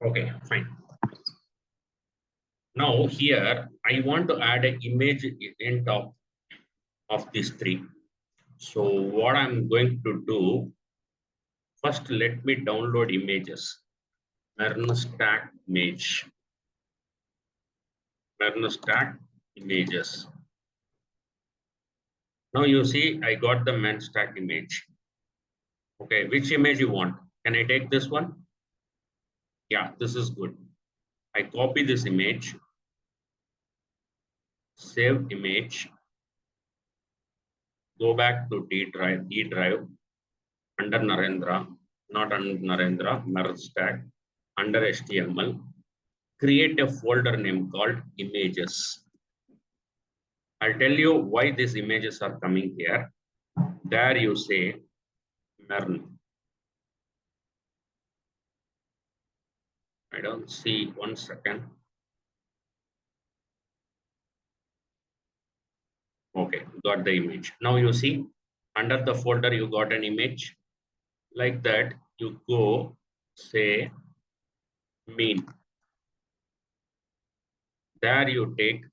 Okay, fine. Now here I want to add an image in top of these three. So what I'm going to do, first let me download images. Stack image. Stack images. Now you see I got the stack image. Okay, which image you want? Can I take this one? Yeah, this is good. I copy this image, save image, go back to D drive, under Narendra, not under Narendra, merge stack, under HTML, create a folder name called images. I'll tell you why these images are coming here. There you say MERN. I don't see, 1 second. Okay, got the image. Now you see, under the folder you got an image. Like that, you go say mean. There you take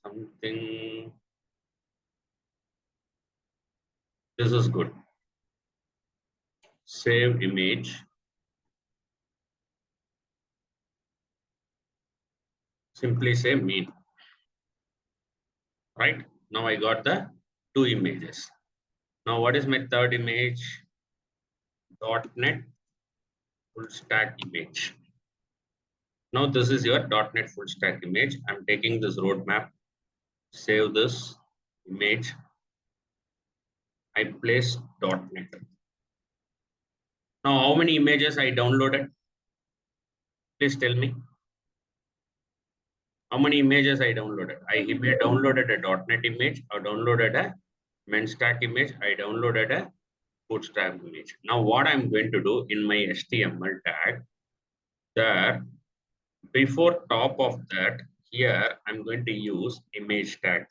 something. This is good. Save image. Simply say mean. Right? Now I got the two images. Now what is my third image? .NET full stack image. Now this is your .NET full stack image. I'm taking this roadmap. Save this image. I place .NET. Now how many images I downloaded? Please tell me. How many images I downloaded? I downloaded a .NET image, I downloaded a stack image, I downloaded a bootstrap image. Now what I'm going to do in my HTML tag, there before top of that, here I'm going to use image tag.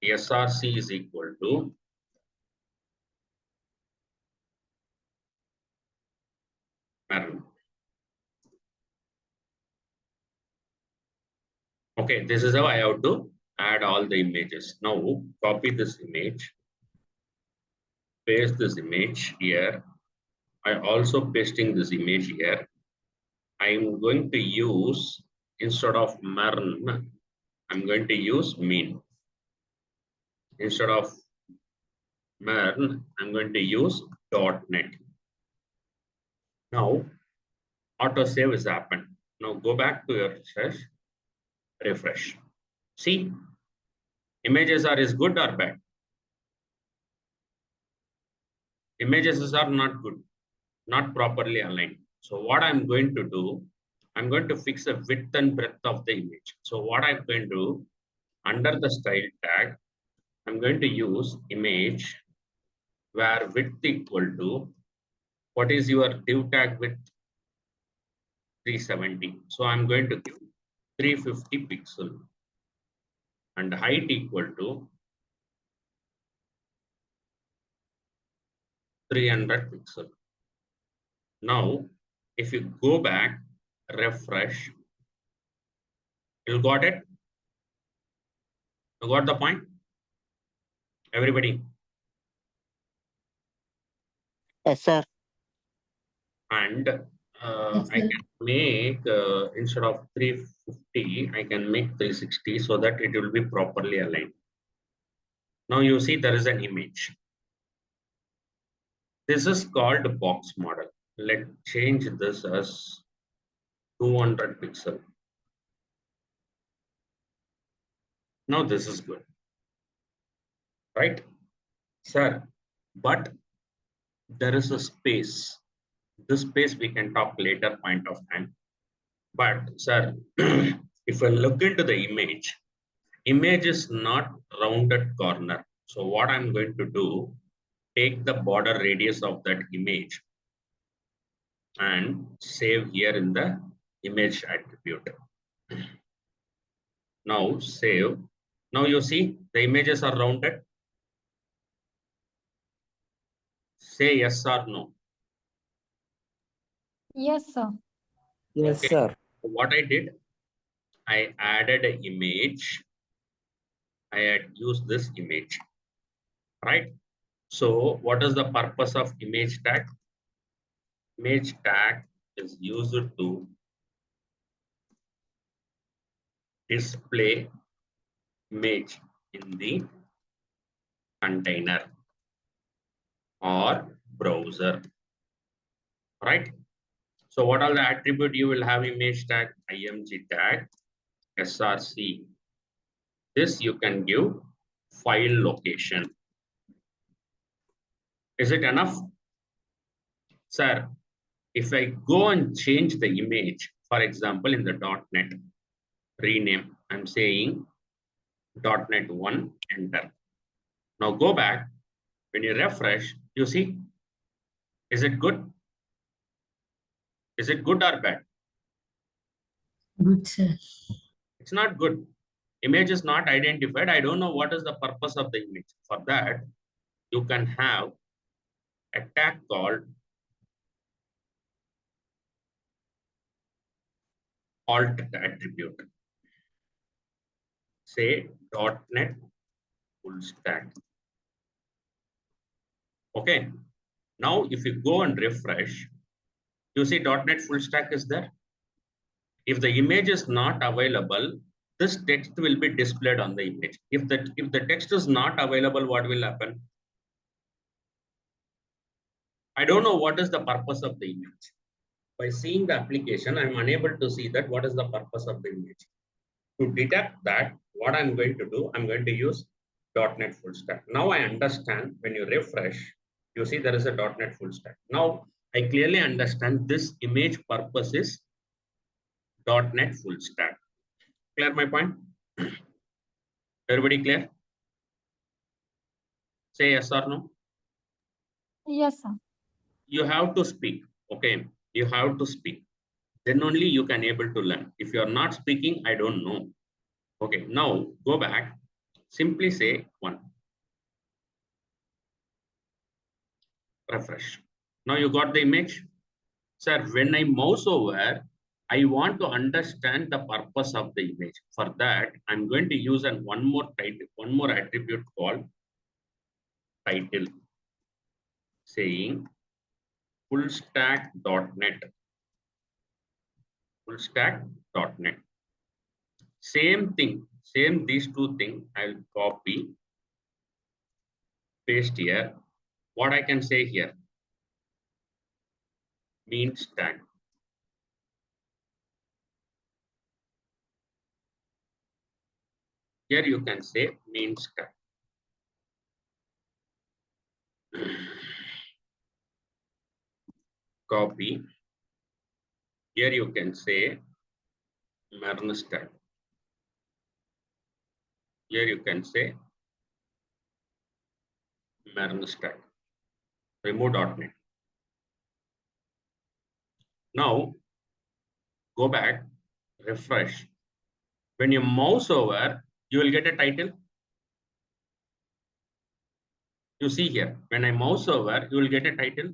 src is equal to parent. Okay, this is how I have to add all the images. Now copy this image, paste this image here. I also pasting this image here. I'm going to use, instead of MERN, I'm going to use mean. Instead of MERN, I'm going to use .NET. Now, autosave is happened. Now go back to your search, refresh. See, images are is good or bad? Images are not good, not properly aligned. So what I'm going to do, I'm going to fix the width and breadth of the image. So what I'm going to do, under the style tag, I'm going to use image where width equal to, what is your div tag width? 370. So I'm going to give 350 pixel and height equal to 300 pixel. Now, if you go back, refresh, you got it? You got the point? Everybody? Yes, sir. And I can make, instead of 350, I can make 360 so that it will be properly aligned. Now you see there is an image. This is called box model. Let's change this as 200 pixel. Now this is good, right? Sir, but there is a space. This space we can talk later point of time. But sir, if I look into the image is not rounded corner. So what I'm going to do, take the border radius of that image and save here in the image attribute. Now save. Now you see the images are rounded. Say yes or no. Yes, sir. Yes, Okay. sir. What I did, I added an image. I had used this image, right? So what is the purpose of image tag? Image tag is used to display image in the container or browser, right? So what are the attribute you will have? Image tag, img tag, src. This you can give file location. Is it enough? Sir, if I go and change the image, for example, in the .NET, rename, I'm saying .NET 1, enter. Now go back. When you refresh, you see, is it good? Is it good or bad? Good, sir. It's not good. Image is not identified. I don't know what is the purpose of the image. For that, you can have a tag called alt attribute. Say .NET full stack. Okay. Now, if you go and refresh, you see .NET full stack is there. If the image is not available, this text will be displayed on the image. If the text is not available, what will happen? I don't know what is the purpose of the image. By seeing the application, I'm unable to see that what is the purpose of the image. To detect that, what I'm going to do, I'm going to use .NET full stack. Now I understand when you refresh, you see there is a .NET full stack. Now I clearly understand this image purpose is .NET full stack. Clear my point? Everybody clear? Say yes or no. Yes, sir. You have to speak. Okay, you have to speak. Then only you can able to learn. If you are not speaking, I don't know. Okay, now go back. Simply say 1. Refresh. Now you got the image. Sir, when I mouse over, I want to understand the purpose of the image. For that, I'm going to use one more attribute called title, saying fullstack.net. Fullstack.net. Same thing, same these two things. I'll copy, paste here. What I can say here, means tag. Here you can say means tag. Copy. Here you can say Marnus tag. Here you can say Marnus tag. Remove .NET. Now go back, refresh. When you mouse over, you will get a title. You see here, when I mouse over, you will get a title.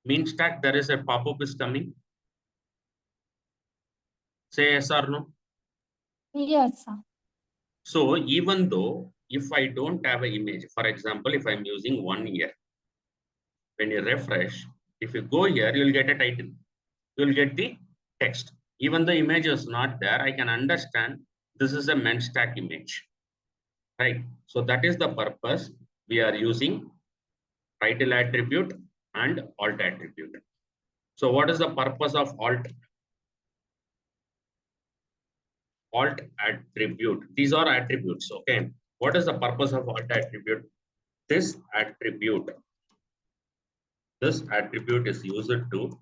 Means tag, there is a pop-up is coming. Say yes or no. Yes, sir. So even though if I don't have an image, for example, if I'm using 1 year, when you refresh, if you go here, you'll get a title. You'll get the text. Even the image is not there, I can understand this is a men stack image, right? So that is the purpose we are using title attribute and alt attribute. So what is the purpose of alt attribute? These are attributes, okay? What is the purpose of alt attribute? This attribute is used to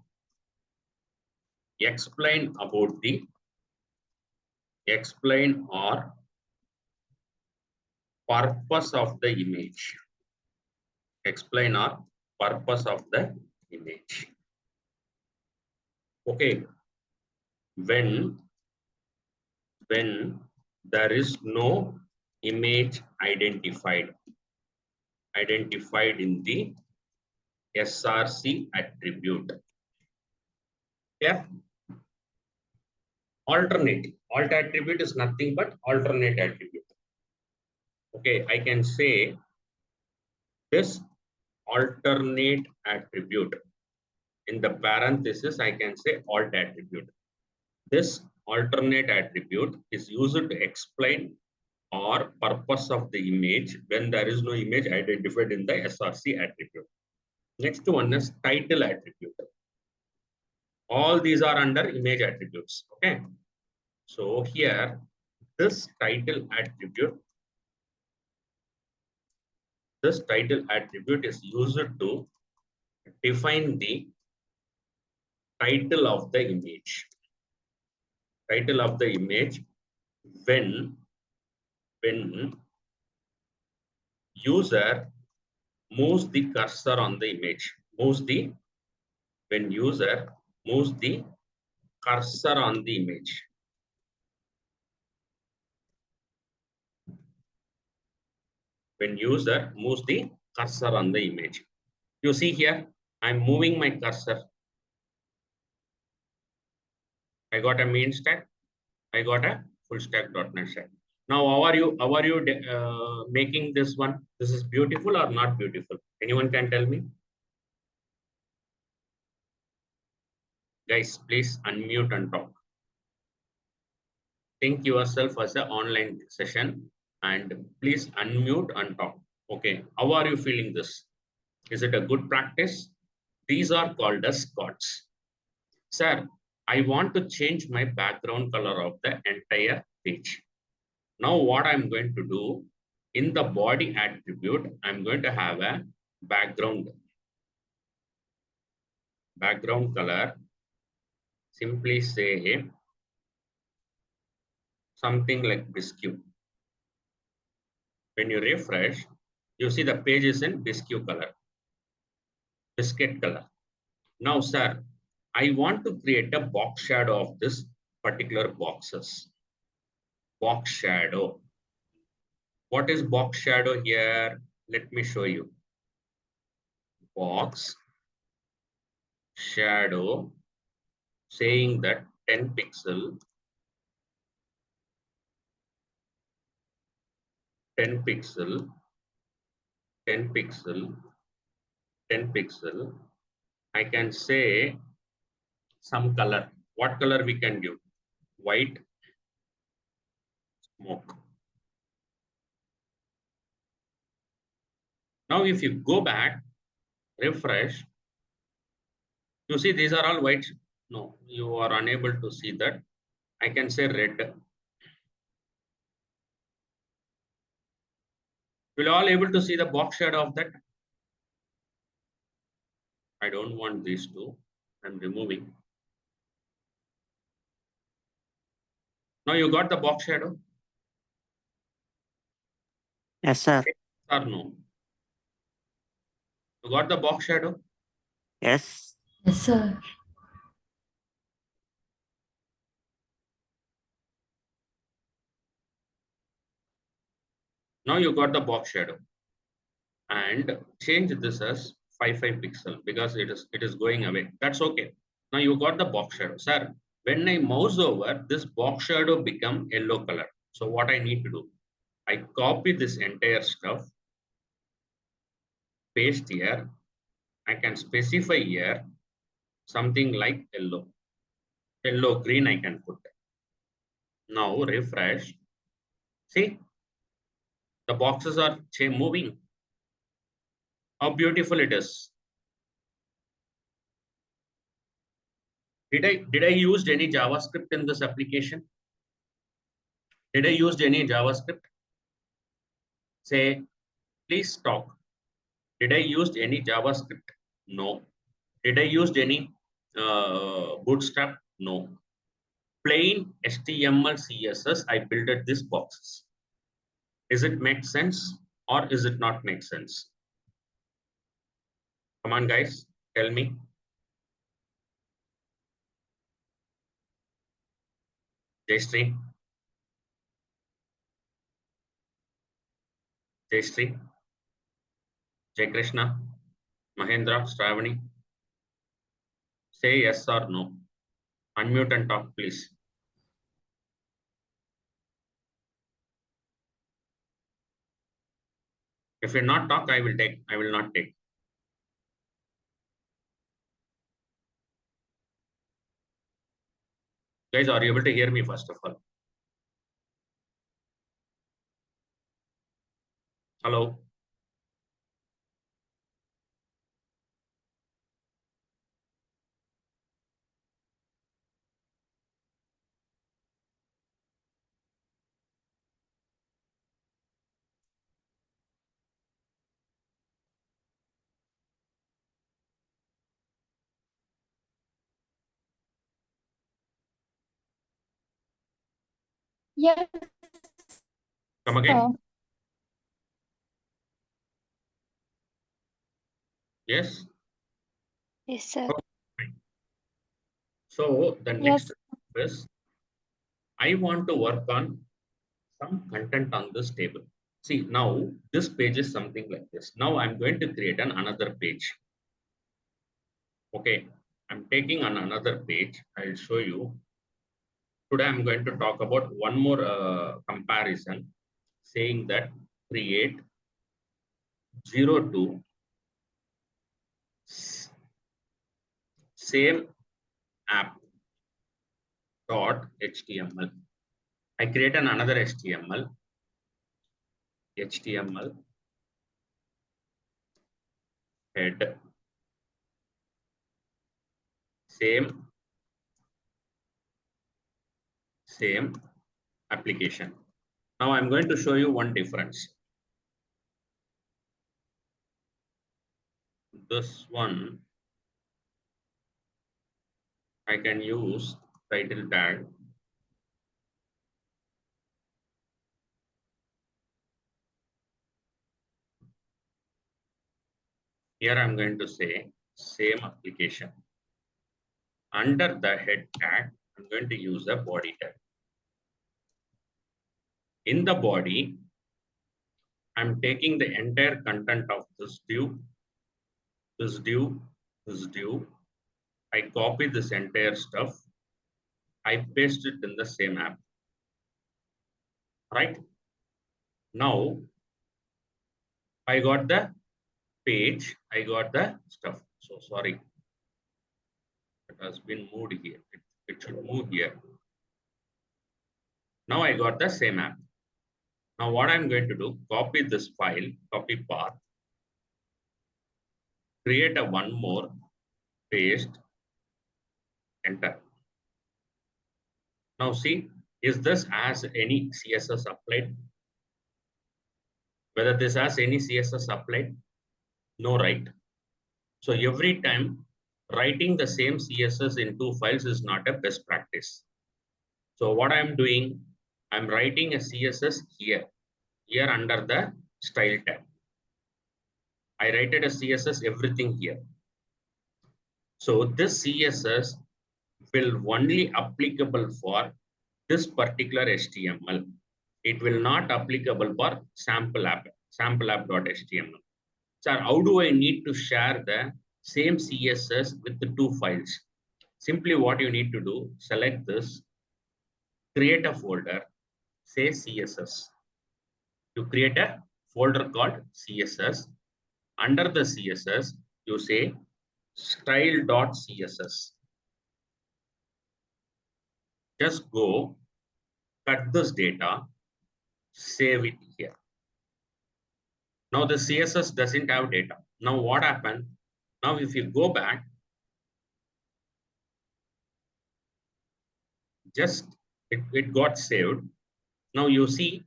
explain or purpose of the image. Explain or purpose of the image. Okay. When there is no image identified in the SRC attribute. F, alternate. Alt attribute is nothing but alternate attribute. Okay, I can say this alternate attribute. In the parenthesis, I can say alt attribute. This alternate attribute is used to explain or purpose of the image when there is no image identified in the SRC attribute. Next one is title attribute. All these are under image attributes. Okay. So here, this title attribute is used to define the title of the image. Title of the image when user moves the cursor on the image. When user moves the cursor on the image. When user moves the cursor on the image. You see here, I'm moving my cursor. I got a main stack. I got a full stack .NET stack. Now, how are you making this one? This is beautiful or not beautiful? Anyone can tell me? Guys, please unmute and talk. Think yourself as an online session and please unmute and talk. Okay, how are you feeling this? Is it a good practice? These are called as cards. Sir, I want to change my background color of the entire page. Now what I'm going to do, in the body attribute, I'm going to have a background color. Simply say something like biscuit. When you refresh, you see the page is in biscuit color. Now, sir, I want to create a box shadow of this particular boxes. Box shadow. What is box shadow here? Let me show you. Box shadow saying that 10 pixel, 10 pixel, 10 pixel, 10 pixel. I can say some color. What color we can give? White, smoke. Now, if you go back, refresh, you see these are all white. No, you are unable to see that. I can say red. Will all able to see the box shadow of that? I don't want these two. I'm removing. Now you got the box shadow? Yes, sir. Or no? You got the box shadow? Yes. Yes, sir. Now you got the box shadow. And change this as 5 pixel because it is going away. That's okay. Now you got the box shadow. Sir, when I mouse over, this box shadow become yellow color. So what I need to do? I copy this entire stuff, paste here. I can specify here something like yellow. Yellow, green I can put. Now refresh. See, the boxes are moving. How beautiful it is. Did I use any JavaScript in this application? Did I use any JavaScript? Say, please talk. Did I use any JavaScript? No. Did I use any Bootstrap? No. Plain HTML, CSS, I built these boxes. Is it make sense or is it not make sense? Come on, guys, tell me. Jayshree. Jayshree. Jay Krishna. Mahendra. Stravani. Say yes or no. Unmute and talk, please. If you not talk, I will not take. Guys, are you able to hear me first of all? Hello. Yes, Come again. sir. Yes. Yes, sir. So the next Yes, is I want to work on some content on this table. See, now this page is something like this. Now I'm going to create another page. Okay, I'm taking on another page. I'll show you. Today I'm going to talk about one more comparison, saying that create 0 to same app dot html. I create another html head same application. Now I'm going to show you one difference. This one I can use title tag. Here I'm going to say same application. Under the head tag, I'm going to use a body tag. In the body, I'm taking the entire content of this div, this div, this div. I copy this entire stuff. I paste it in the same app. Right? Now, I got the page, I got the stuff. So sorry, it has been moved here. It should move here. Now I got the same app. Now what I'm going to do, copy this file, copy path, create a one more, paste, enter. Now see, is this as any CSS applied? Whether this has any CSS applied? No, right? So every time writing the same CSS in two files is not a best practice. So what I'm doing, I'm writing a CSS here under the style tab. I write a CSS everything here. So this CSS will only applicable for this particular HTML. It will not applicable for sample app.html. So how do I need to share the same CSS with the two files? Simply what you need to do, select this, create a folder, say CSS. You create a folder called CSS. Under the CSS, you say style.css. Just go, cut this data, save it here. Now the CSS doesn't have data. Now what happened? Now if you go back, just it got saved. Now you see,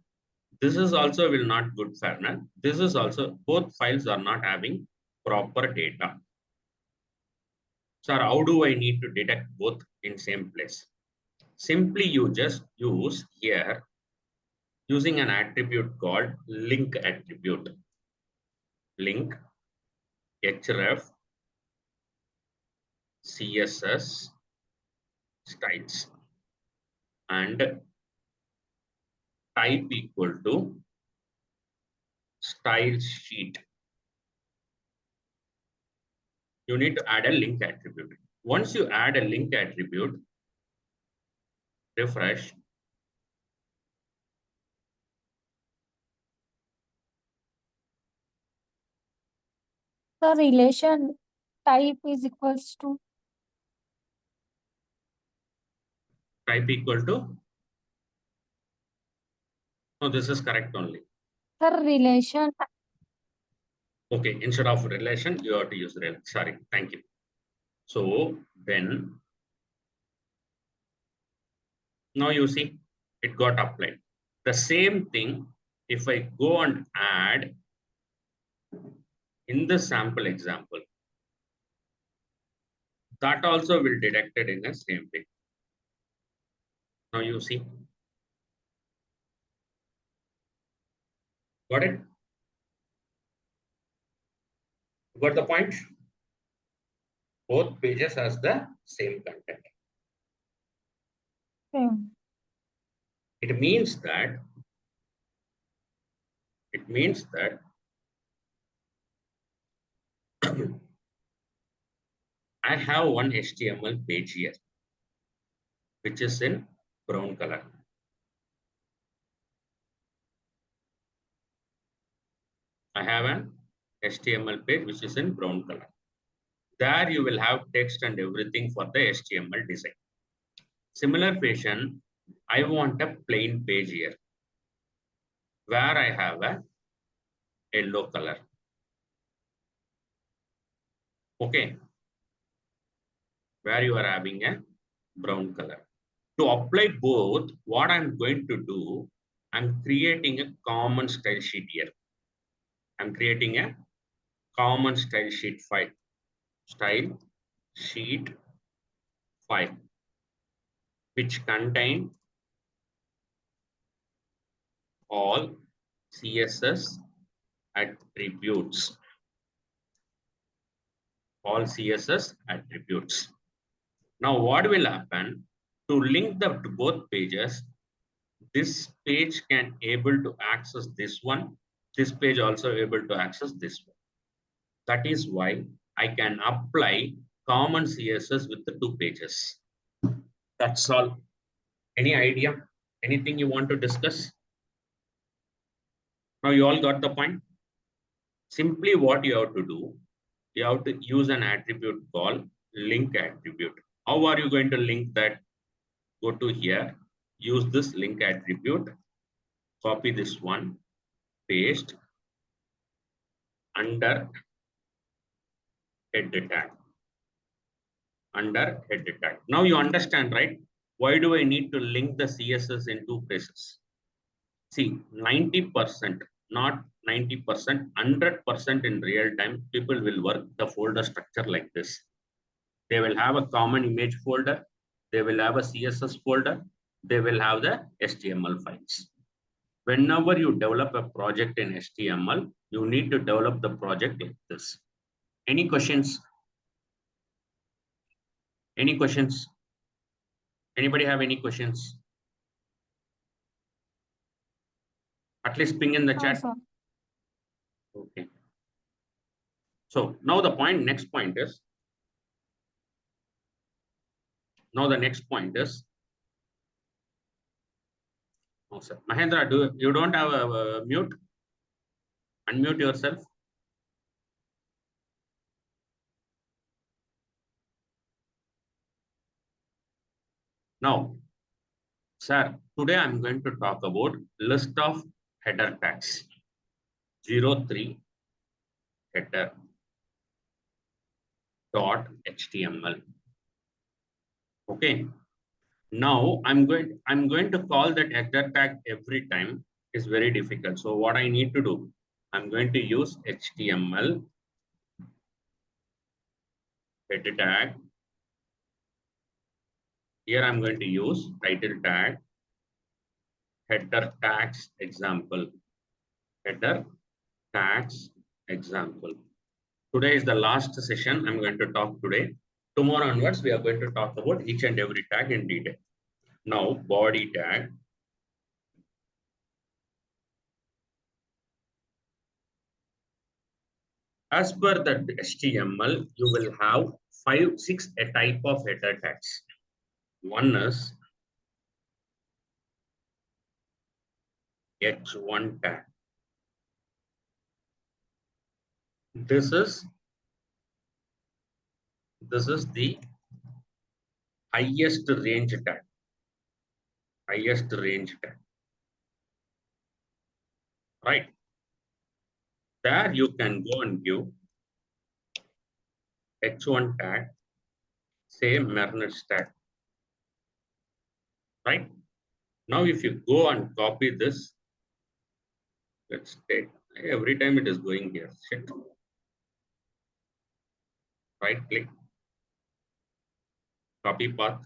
this is also will not good fairness. This is also, both files are not having proper data. Sir, how do I need to detect both in same place? Simply you just use here using an attribute called link attribute. Link href CSS styles and type equal to style sheet. You need to add a link attribute. Once you add a link attribute, refresh. The relation type is equals to Type equal to, no, this is correct only. the relation. Okay, instead of relation, you have to use rel. Sorry, thank you. So then, now you see, it got applied. The same thing, if I go and add in the sample example, that also will detect it in the same way. Now you see. Got it? Got the point? Both pages has the same content. Same. It means that I have one HTML page here, which is in brown color. I have an HTML page which is in brown color. There you will have text and everything for the HTML design. Similar fashion, I want a plain page here where I have a yellow color. Okay. Where you are having a brown color. To apply both, what I'm going to do, I'm creating a common style sheet here. I'm creating a common style sheet file. Style sheet file, which contain all CSS attributes. All CSS attributes. Now, what will happen to link the both pages? This page can able to access this one. This page also able to access this one. That is why I can apply common CSS with the two pages. That's all. Any idea? Anything you want to discuss? Now you all got the point. Simply what you have to do, you have to use an attribute called link attribute. How are you going to link that? Go to here, use this link attribute, copy this one, paste under head tag. Under head tag. Now you understand, right? Why do I need to link the CSS in two places? See, 90%, not 90%, 100% in real time, people will work the folder structure like this. They will have a common image folder. They will have a CSS folder. They will have the HTML files. Whenever you develop a project in HTML, you need to develop the project like this. Any questions? Any questions? Anybody have any questions? At least ping in the chat. Okay. So now the next point is, no, sir. Mahendra, you don't have a mute? Unmute yourself. Now, sir, today I'm going to talk about list of header tags. 03 header .html. Okay. Now I'm going to call that header tag every time. Is very difficult. So what I need to do, I'm going to use HTML header tag. Here I'm going to use title tag, header tags example, header tags example. Today is the last session I'm going to talk today. Tomorrow onwards, we are going to talk about each and every tag in detail. Now, body tag. As per the HTML, you will have 5, 6 type of header tags. One is H1 tag. This is the highest range tag. Highest range tag. Right. There you can go and give H1 tag, say Marnet tag. Right. Now if you go and copy this, let's take, every time it is going here. Shit. Right click, copy path,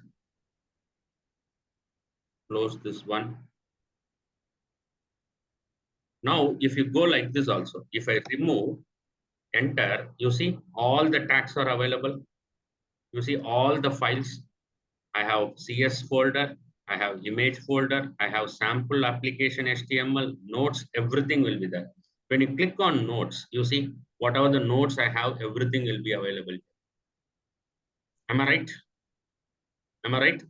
close this one. Now if you go like this also, if I remove, enter, you see all the tags are available. You see all the files. I have CS folder, I have image folder, I have sample application HTML, notes, everything will be there. When you click on notes, you see whatever the notes I have, everything will be available. Am I right? Am I right?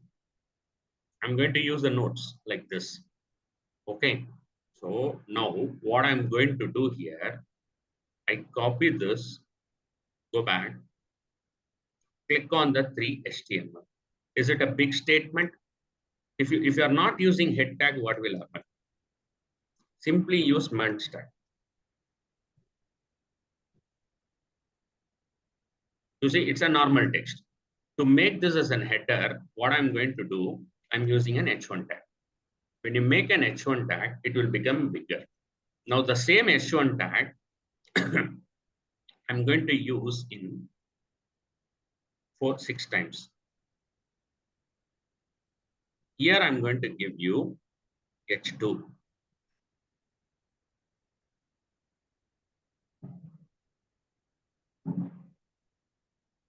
I'm going to use the notes like this. Okay. So now what I'm going to do here, I copy this, go back, click on the 3 HTML. Is it a big statement? If you are not using head tag, what will happen? Simply use Marnet tag. You see, it's a normal text. To make this as a header, what I'm going to do, I'm using an H1 tag. When you make an H1 tag, it will become bigger. Now the same H1 tag, I'm going to use in 6 times. Here I'm going to give you H2.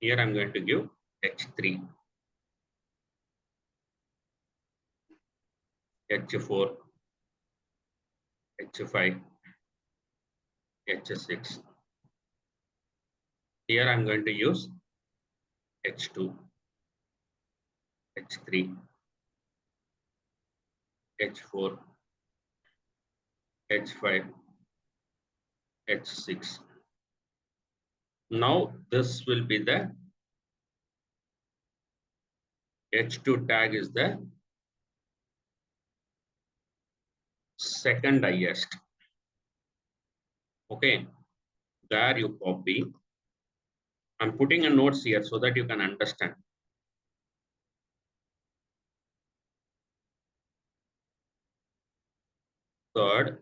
Here I'm going to give H3, H4, H5, H6. Here I'm going to use H2, H3, H4, H5, H6. Now this will be the H2 tag is the second highest. Okay, there you copy. I'm putting a notes here so that you can understand. Third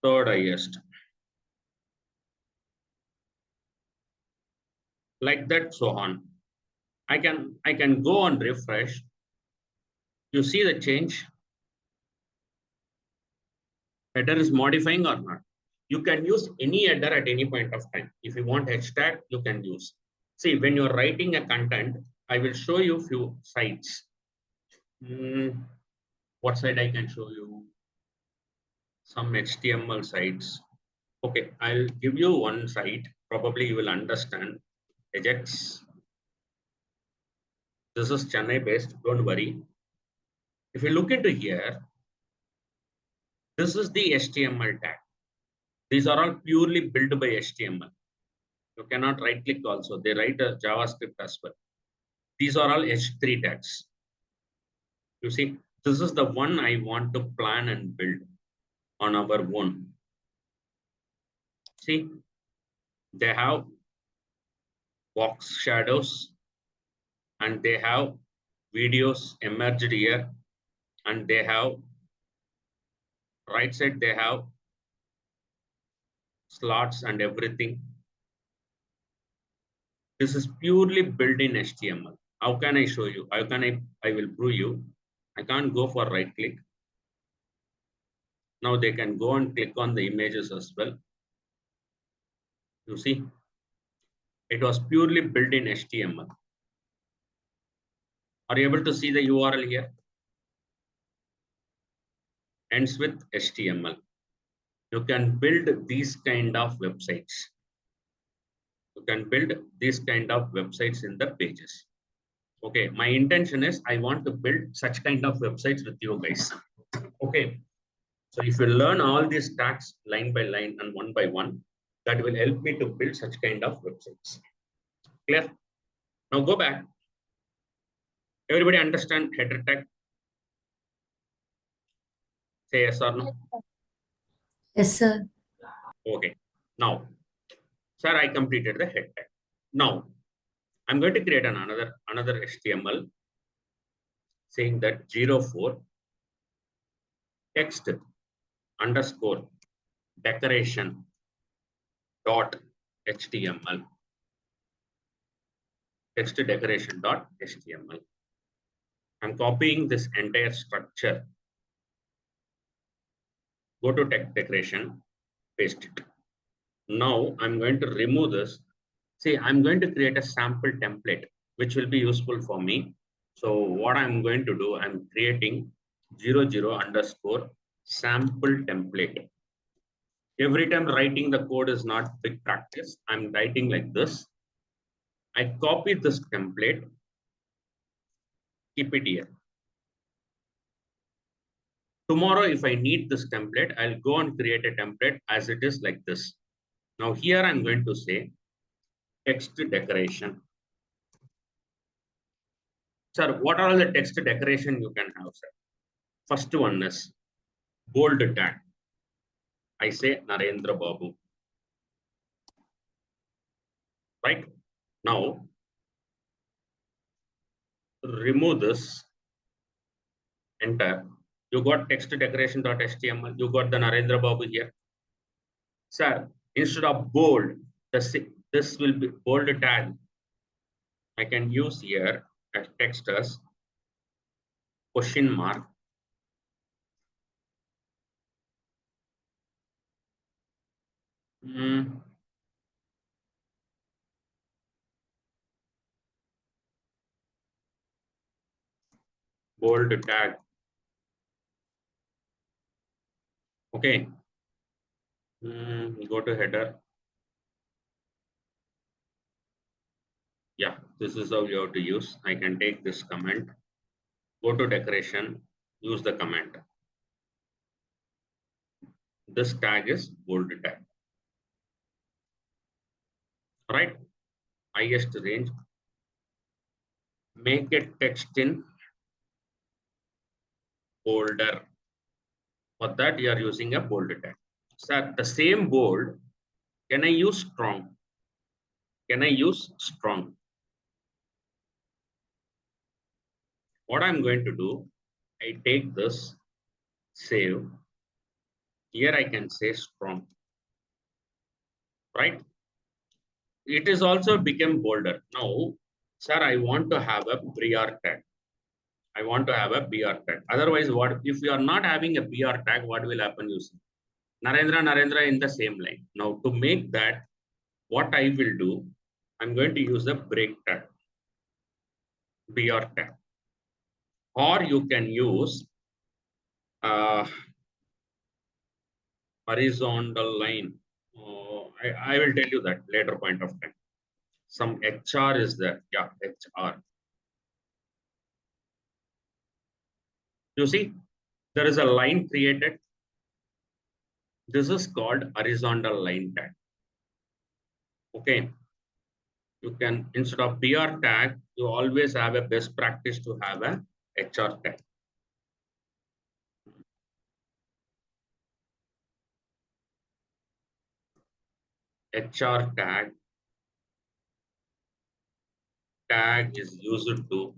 highest. Like that, so on. I can go and refresh. You see the change? Header is modifying or not? You can use any header at any point of time. If you want hashtag, you can use. See, when you're writing a content, I will show you few sites. What site I can show you? Some HTML sites. Okay, I'll give you one site. Probably you will understand. Ajax. This is Chennai based, don't worry. If you look into here, this is the HTML tag. These are all purely built by HTML. You cannot right click also. They write a JavaScript as well. These are all H3 tags. You see, this is the one I want to plan and build on our own. See, they have box shadows and they have videos emerged here, and they have right side, they have slots and everything. This is purely built in HTML. How can I show you? How can I will prove you. I can't go for right click. Now they can go and click on the images as well. You see, it was purely built in HTML. Are you able to see the URL here? Ends with HTML. You can build these kind of websites. You can build these kind of websites in the pages. Okay, my intention is I want to build such kind of websites with you guys. Okay, So if you learn all these tags line by line and one by one, that will help me to build such kind of websites. Clear? Now go back. Everybody understand header tag? Say yes or no. Yes, sir. Okay. Now, sir, I completed the head tag. Now, I'm going to create another HTML saying that 04 text underscore decoration dot HTML. Text decoration dot HTML. I'm copying this entire structure. Go to text decoration, paste it. Now I'm going to remove this. See, I'm going to create a sample template, which will be useful for me. So what I'm going to do, I'm creating 00 underscore sample template. Every time writing the code is not big practice. I'm writing like this. I copy this template, keep it here. Tomorrow, if I need this template, I'll go and create a template as it is like this. Now here I'm going to say text decoration. Sir, what are all the text decoration you can have, sir? First one is bold tag. I say Narendrababu. Right? Now, remove this, enter. You got text decoration.html. You got the Narendrababu here. Sir, instead of bold, this will be bold tag. I can use here as text as question mark. Bold tag. Okay. Go to header. Yeah, this is how you have to use. I can take this comment, go to decoration, use the comment. This tag is bold tag. Right? Highest range. Make it text in bolder. For that, you are using a bold tag. So the same bold, can I use strong? Can I use strong? What I'm going to do, I take this, save. Here I can say strong. Right? It is also become bolder. Now, sir, I want to have a BR tag. I want to have a BR tag. Otherwise, what if you are not having a BR tag, what will happen? You see, Narendra in the same line. Now, to make that, what I will do, I'm going to use the break tag, BR tag. Or you can use horizontal line. I will tell you that later point of time. Some HR is there. Yeah, HR. You see, there is a line created. This is called horizontal line tag. Okay. You can, instead of BR tag, you always have a best practice to have a HR tag. HR tag is used to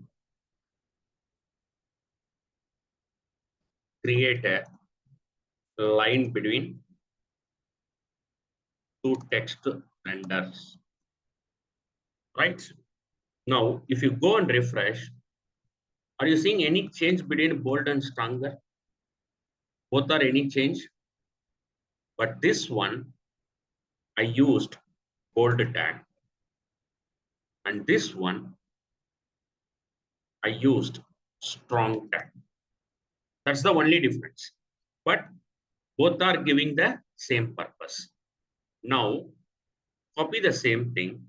create a line between two text renders. Right? Now, if you go and refresh, are you seeing any change between bold and stronger? Both are any change? But this one, I used bold tag. And this one, I used strong tag. That's the only difference. But both are giving the same purpose. Now, copy the same thing.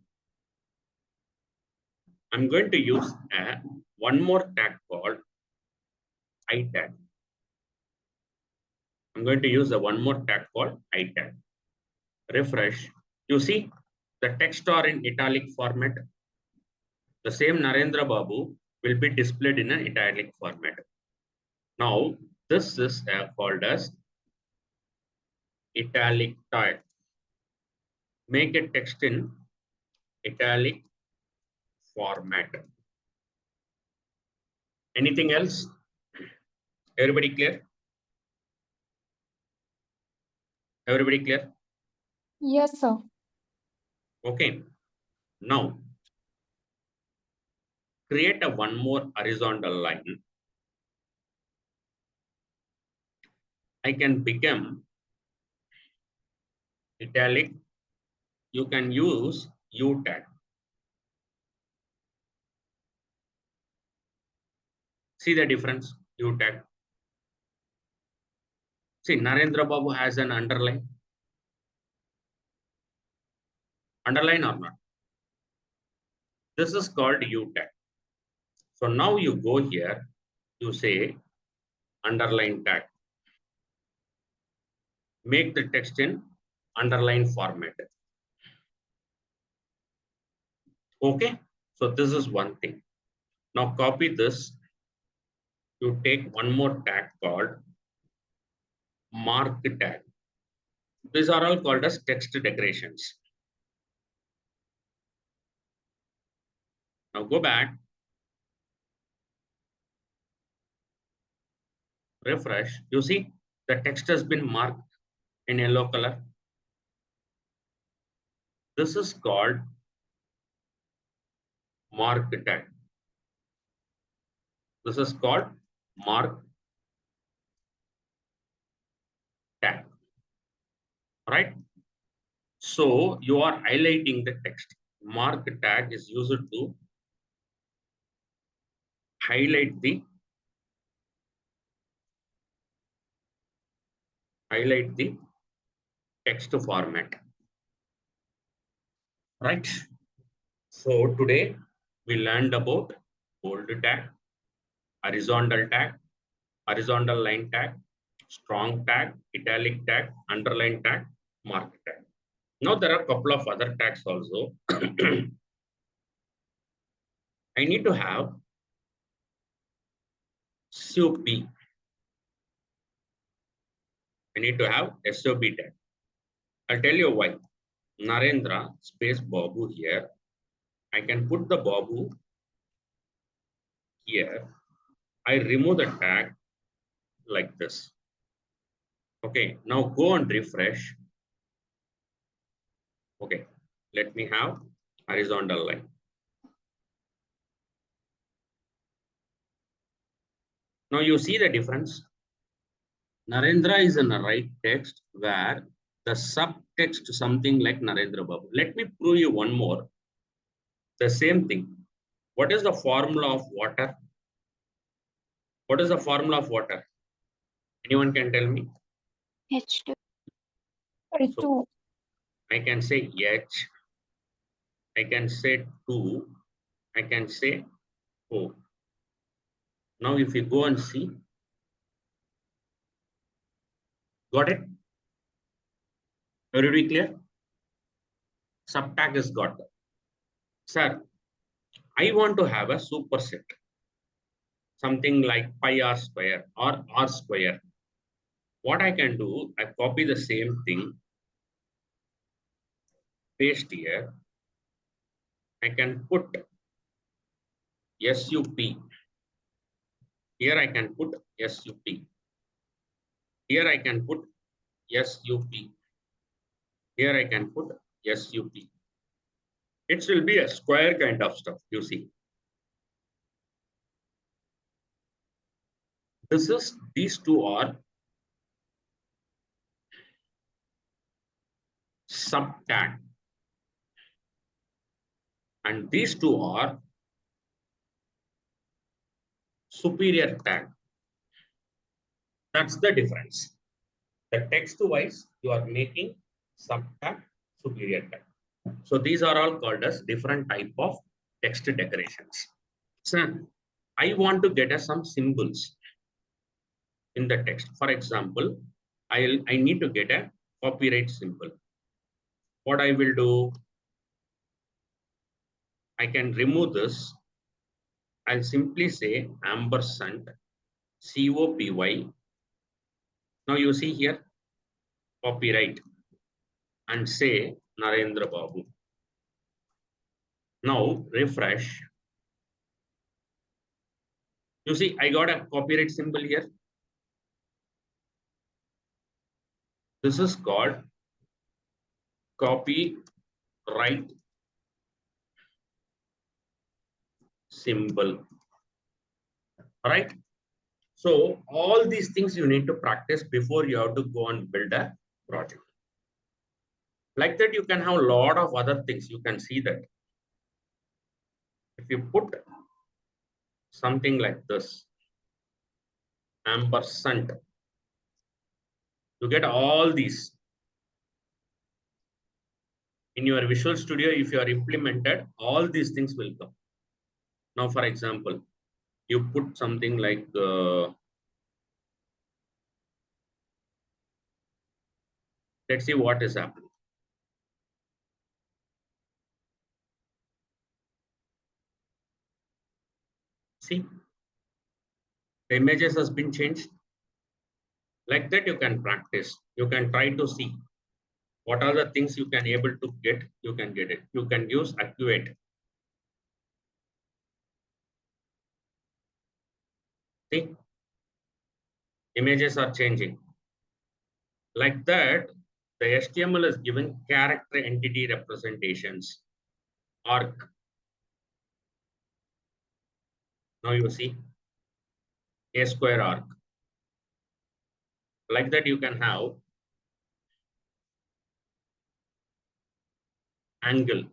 I'm going to use one more tag called I tag. I'm going to use the one more tag called I tag. Refresh. You see the text are in italic format. The same Narendrababu will be displayed in an italic format. Now, this is called as italic tag. Make a text in italic format. Anything else? Everybody clear? Everybody clear? Yes, sir. Okay. Now, create a one more horizontal line. I can become italic. You can use U tag. See the difference? U tag. See, Narendrababu has an underline. Underline or not? This is called U tag. So now you go here, you say underline tag. Make the text in underline format. Okay, so this is one thing. Now copy this. You take one more tag called mark tag. These are all called as text decorations. Now go back, refresh. You see the text has been marked in yellow color. This is called mark tag. This is called mark tag. Right? So you are highlighting the text. Mark tag is used to highlight the text format. Right? So today we learned about bold tag, horizontal tag, horizontal line tag, strong tag, italic tag, underline tag, mark tag. Now there are a couple of other tags also. I need to have SOP. I need to have SOP tag. I'll tell you why. Narendra space Babu here. I can put the Babu here. I remove the tag like this. Okay, now go and refresh. Okay, let me have horizontal line. Now you see the difference. Narendra is in the right text where the subtext something like Narendrababu. Let me prove you one more. The same thing. What is the formula of water? What is the formula of water? Anyone can tell me? H2. H2. I can say H. I can say 2. I can say O. Now if you go and see, got it? Everybody clear? Subtag is got. Sir, I want to have a superset. Something like pi r square or r square. What I can do, I copy the same thing, paste here. I can put SUP. Here I can put SUP. Here I can put SUP. Here I can put SUP. It will be a square kind of stuff, you see. These two are subtag. And these two are superior tag. That's the difference. The text wise, you are making subtag, superior tag. So these are all called as different type of text decorations. So I want to get some symbols in the text. For example, I need to get a copyright symbol. What I will do, I can remove this. I'll simply say ampersand COPY. Now you see here copyright and say Narendrababu. Now refresh. You see, I got a copyright symbol here. This is called copyright symbol. All right. So all these things you need to practice before you have to go and build a project. Like that, you can have a lot of other things. You can see that if you put something like this, ampersand, you get all these. In your Visual Studio, if you are implemented, all these things will come. Now, for example, you put something like let's see what is happening. See, the images has been changed. Like that, you can practice. You can try to see what are the things you can able to get. You can get it. You can use accurate. See, images are changing. Like that, the HTML is given character entity representations, arc. Now you see a square arc. Like that, you can have angle.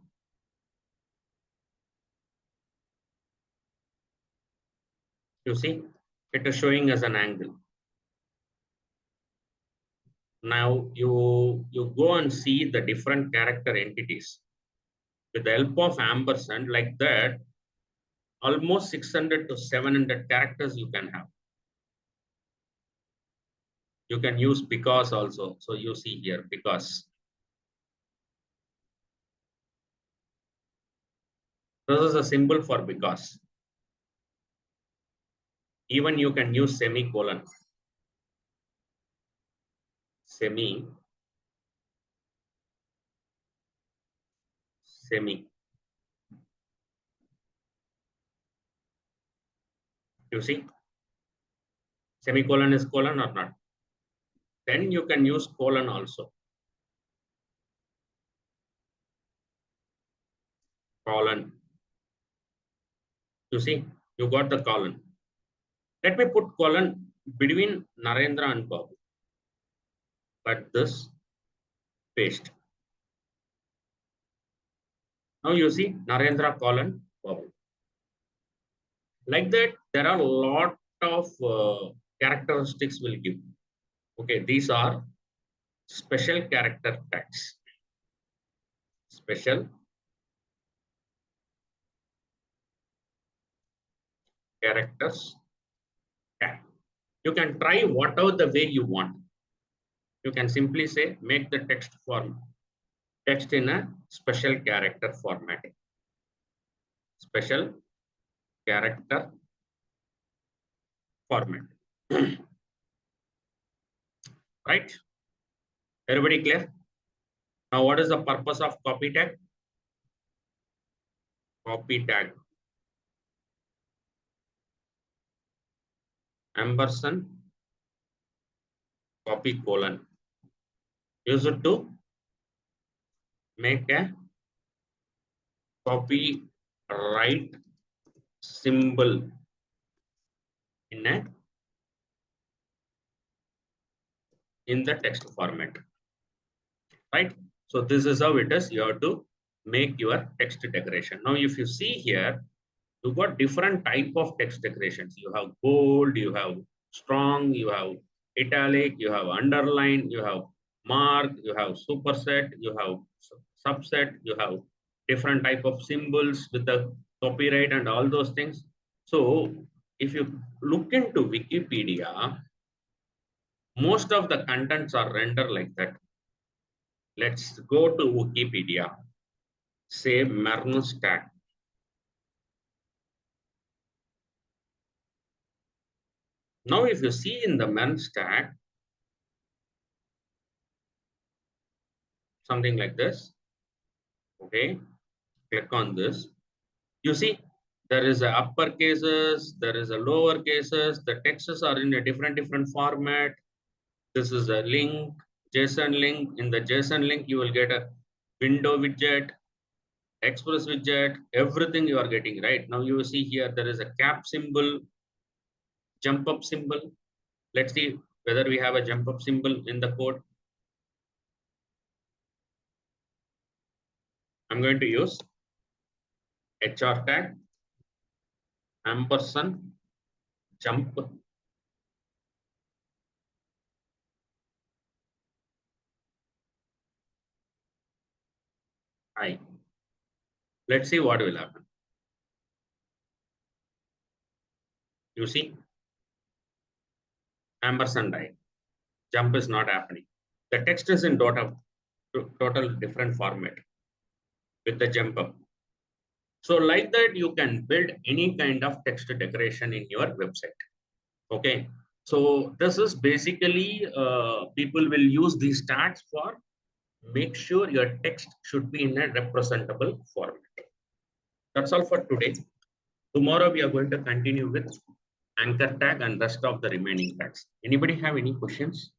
You see, it is showing as an angle. Now you go and see the different character entities. With the help of ampersand, like that, almost 600 to 700 characters you can have. You can use because also. So you see here, because. This is a symbol for because. Even you can use semicolon. Semi. You see, semicolon is colon or not. Then you can use colon also. Colon. You see, you got the colon. Let me put colon between Narendra and Babu. But this, paste. Now you see Narendra colon Babu. Like that, there are a lot of characteristics will give. Okay, these are special character tags. Special characters tag. You can try whatever the way you want. You can simply say make the text in a special character format. Special character format. Right? Everybody clear? Now, what is the purpose of copy tag? Copy tag. Ampersand copy colon. Use it to make a copyright symbol in the text format. Right? So this is how it is. You have to make your text decoration. Now, if you see here, you got different type of text decorations. You have bold, you have strong, you have italic, you have underline, you have mark, you have superset, you have subset, you have different type of symbols with the copyright and all those things. So if you look into Wikipedia, Most of the contents are rendered like that. Let's go to Wikipedia. Say Mern stack. Now, if you see in the Mern stack, something like this, okay, click on this. You see, there is a upper cases, there is a lower cases, the texts are in a different format. This is a link, JSON link. In the JSON link, you will get a window widget, express widget, everything you are getting, right? Now you see here, there is a cap symbol, jump up symbol. Let's see whether we have a jump up symbol in the code. I'm going to use HR tag, ampersand, jump. I. Let's see what will happen. You see, ampersand I. Jump is not happening. The text is in total different format with the jump up. So like that, you can build any kind of text decoration in your website. Okay. So this is basically, people will use these tags for make sure your text should be in a representable format. That's all for today. Tomorrow we are going to continue with anchor tag and rest of the remaining tags. Anybody have any questions?